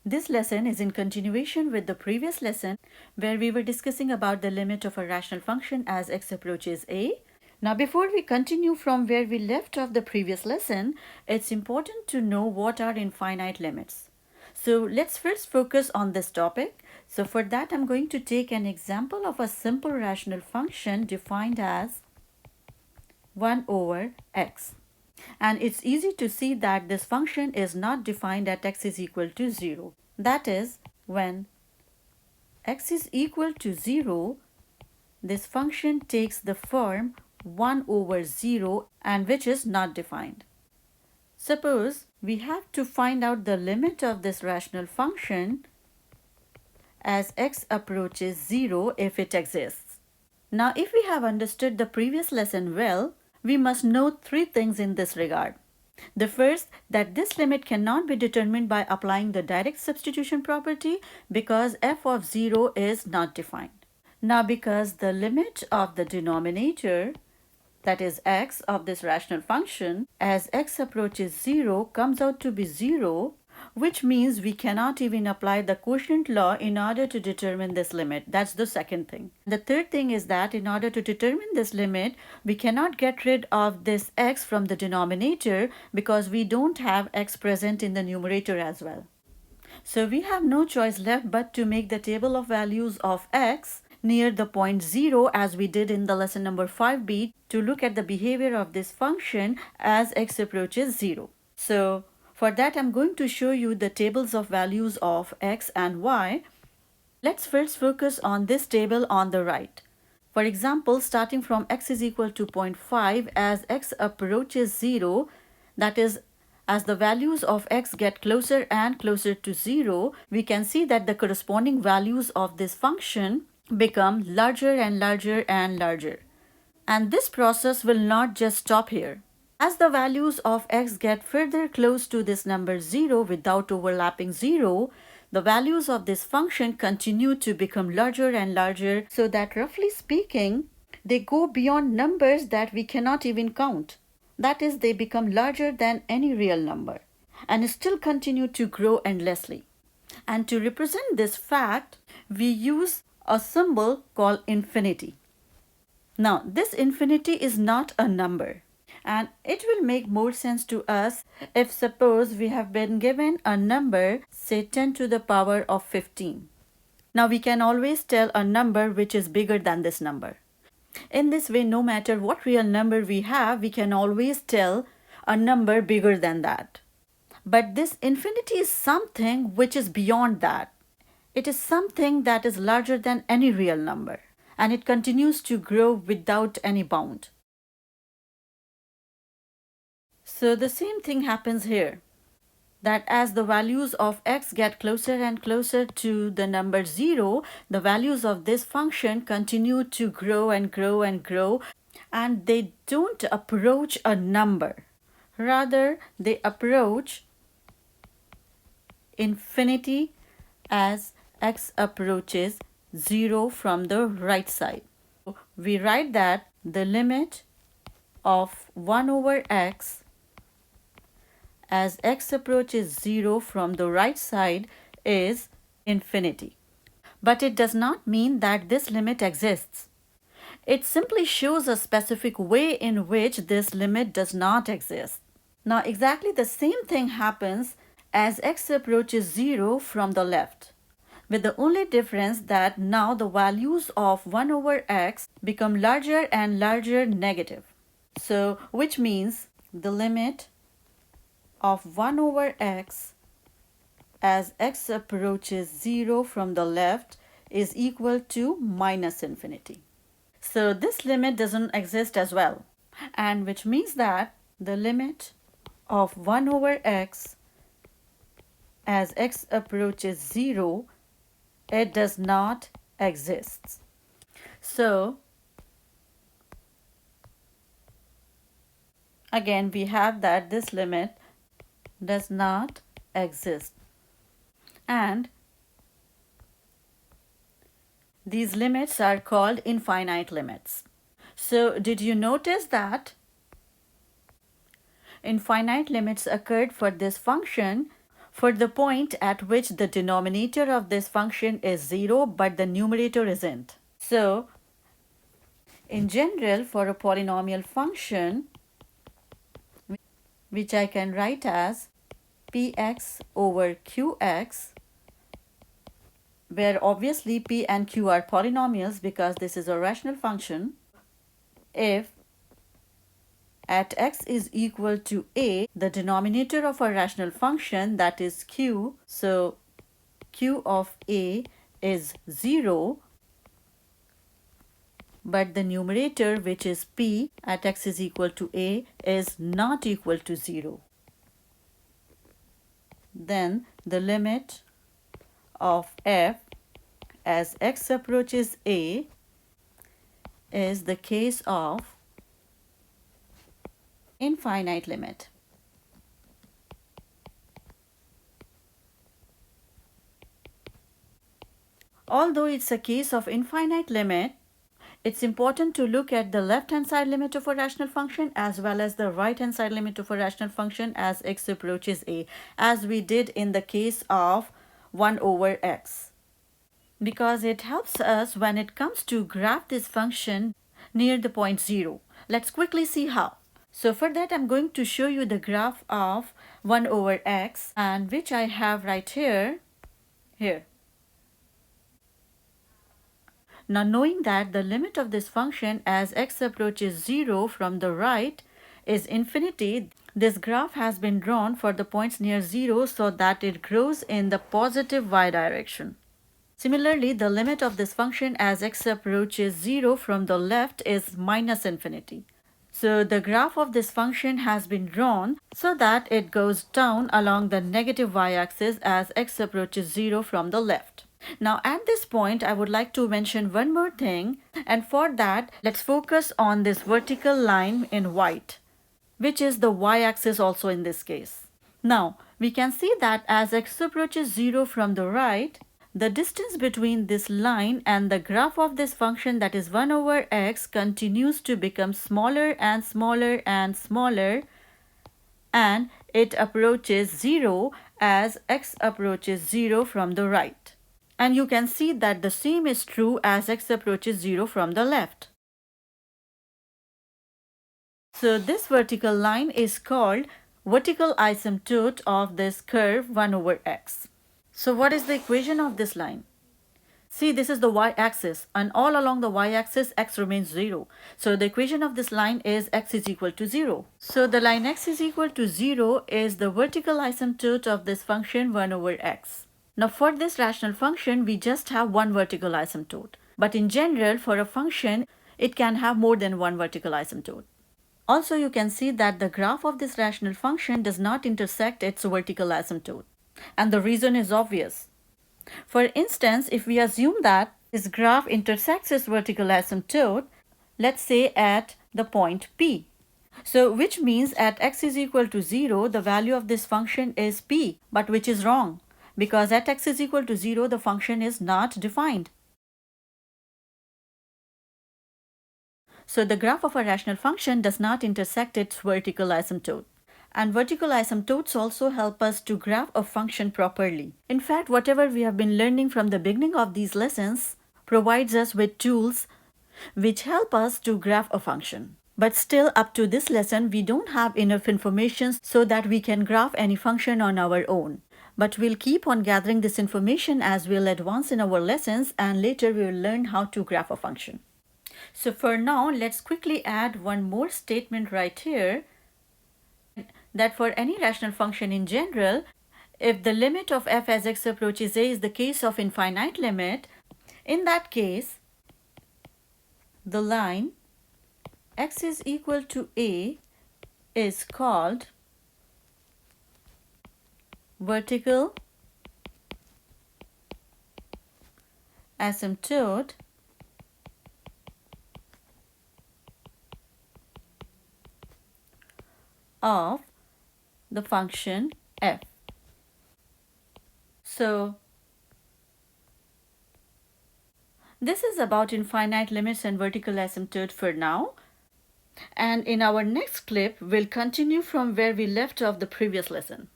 This lesson is in continuation with the previous lesson where we were discussing about the limit of a rational function as x approaches a. Now before we continue from where we left off the previous lesson, it's important to know what are infinite limits. So let's first focus on this topic. So for that I'm going to take an example of a simple rational function defined as 1 over x. And it's easy to see that this function is not defined at x is equal to 0. That is, when x is equal to 0, this function takes the form 1 over 0 and which is not defined. Suppose we have to find out the limit of this rational function as x approaches 0 if it exists. Now if we have understood the previous lesson well, we must note three things in this regard. The first, that this limit cannot be determined by applying the direct substitution property because f of 0 is not defined. Now because the limit of the denominator, that is x of this rational function, as x approaches 0 comes out to be 0, which means we cannot even apply the quotient law in order to determine this limit. That's the second thing. The third thing is that in order to determine this limit, we cannot get rid of this x from the denominator because we don't have x present in the numerator as well. So we have no choice left but to make the table of values of x near the point 0 as we did in the lesson number 5b to look at the behavior of this function as x approaches 0. So for that, I'm going to show you the tables of values of x and y. Let's first focus on this table on the right. For example, starting from x is equal to 0.5, as x approaches 0, that is, as the values of x get closer and closer to 0, we can see that the corresponding values of this function become larger and larger and larger. And this process will not just stop here. As the values of x get further close to this number 0 without overlapping 0, the values of this function continue to become larger and larger, so that roughly speaking, they go beyond numbers that we cannot even count. That is, they become larger than any real number and still continue to grow endlessly. And to represent this fact, we use a symbol called infinity. Now, this infinity is not a number. And it will make more sense to us if suppose we have been given a number, say 10 to the power of 15. Now we can always tell a number which is bigger than this number. In this way, no matter what real number we have, we can always tell a number bigger than that. But this infinity is something which is beyond that. It is something that is larger than any real number, and it continues to grow without any bound. So the same thing happens here, that as the values of x get closer and closer to the number 0, the values of this function continue to grow and grow and grow, and they don't approach a number. Rather, they approach infinity as x approaches 0 from the right side. We write that the limit of 1 over x as x approaches 0 from the right side is infinity. But it does not mean that this limit exists. It simply shows a specific way in which this limit does not exist. Now exactly the same thing happens as x approaches 0 from the left, with the only difference that now the values of 1 over x become larger and larger negative. So which means the limit of 1 over x as x approaches 0 from the left is equal to minus infinity. So this limit doesn't exist as well, and which means that the limit of 1 over x as x approaches 0, it does not exist. So again we have that this limit does not exist, and these limits are called infinite limits. So did you notice that infinite limits occurred for this function for the point at which the denominator of this function is 0 but the numerator isn't. So, in general, for a polynomial function, which I can write as px over qx, where obviously p and q are polynomials because this is a rational function, if at x is equal to a, the denominator of a rational function, that is q, so q of a is 0, but the numerator, which is p at x is equal to a, is not equal to 0. Then the limit of f as x approaches a is the case of infinite limit. Although it's a case of infinite limit, it's important to look at the left-hand side limit of a rational function as well as the right-hand side limit of a rational function as x approaches a, as we did in the case of 1 over x. Because it helps us when it comes to graph this function near the point 0. Let's quickly see how. So for that, I'm going to show you the graph of 1 over x, and which I have right here. Now, knowing that the limit of this function as x approaches 0 from the right is infinity, this graph has been drawn for the points near 0 so that it grows in the positive y direction. Similarly, the limit of this function as x approaches 0 from the left is minus infinity. So the graph of this function has been drawn so that it goes down along the negative y-axis as x approaches 0 from the left. Now at this point, I would like to mention one more thing, and for that, let's focus on this vertical line in white, which is the y-axis also in this case. Now, we can see that as x approaches 0 from the right, the distance between this line and the graph of this function, that is 1 over x, continues to become smaller and smaller and smaller, and it approaches 0 as x approaches 0 from the right. And you can see that the same is true as x approaches 0 from the left. So this vertical line is called vertical asymptote of this curve 1 over x. So what is the equation of this line? See, this is the y-axis, and all along the y-axis x remains 0. So the equation of this line is x is equal to 0. So the line x is equal to 0 is the vertical asymptote of this function 1 over x. Now for this rational function, we just have one vertical asymptote. But in general, for a function, it can have more than one vertical asymptote. Also, you can see that the graph of this rational function does not intersect its vertical asymptote. And the reason is obvious. For instance, if we assume that this graph intersects its vertical asymptote, let's say at the point P. So which means at x is equal to 0, the value of this function is P, but which is wrong, because at x is equal to 0, the function is not defined. So the graph of a rational function does not intersect its vertical asymptote. And vertical asymptotes also help us to graph a function properly. In fact, whatever we have been learning from the beginning of these lessons provides us with tools which help us to graph a function. But still, up to this lesson, we don't have enough information so that we can graph any function on our own. But we'll keep on gathering this information as we'll advance in our lessons, and later we will learn how to graph a function. So for now, let's quickly add one more statement right here, that for any rational function in general, if the limit of f as x approaches a is the case of infinite limit, in that case, the line x is equal to a is called vertical asymptote of the function f. So this is about infinite limits and vertical asymptote for now. And in our next clip, we'll continue from where we left off the previous lesson.